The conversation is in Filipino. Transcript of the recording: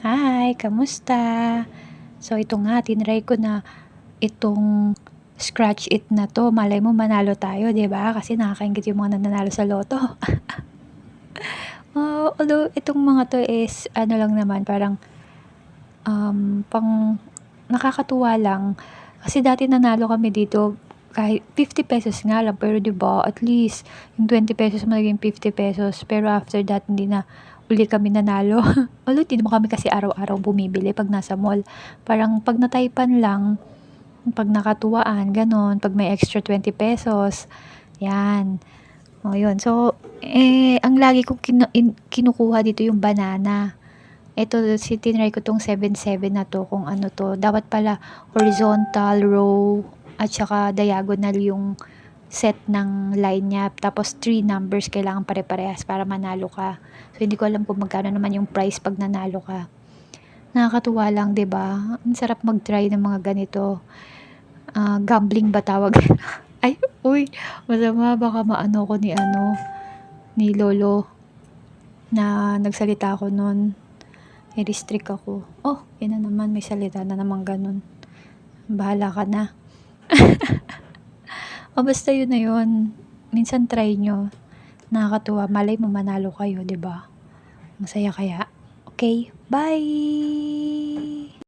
Hi, kamusta? So ito nga, tinry ko na itong scratch it na 'to, malay mo manalo tayo 'di ba? Kasi nakakainggit yung mga nananalo sa lotto. Although itong mga 'to is ano lang naman parang, pang nakakatuwa lang. Kasi dati nanalo kami dito kahit ₱50 nga lang pero 'di ba at least yung ₱20 mo naging ₱50 pero after that hindi na uli kami nanalo. Although hindi naman kami kasi araw-araw bumibili 'pag nasa mall. Parang 'pag nataypan lang, 'pag nakatuwaan gano'n, 'pag may extra ₱20, 'yan. Oh, 'yun. So, ang lagi kong kinukuha dito yung banana. Eto tinry ko 'tong 7/7 na 'to kung ano 'to, dapat pala horizontal, row, at saka diagonal yung set ng line niya. Tapos 3 numbers kailangan pare-parehas para manalo ka. So, hindi ko alam kung magkano naman yung price 'pag nanalo ka. Nakakatuwa lang 'di ba? Ang sarap mag-try ng mga ganito. Gambling ba tawag? Ay, uy, masama baka maano ko ni ano, ni lolo na nagsalita ako nun. I-restrict ako. Oh, yun na naman, may salita na naman ganun. Bahala ka na. O basta yun na yun. Minsan try nyo. Nakakatuwa. Malay mo manalo kayo, 'di ba? Masaya kaya. Okay, bye!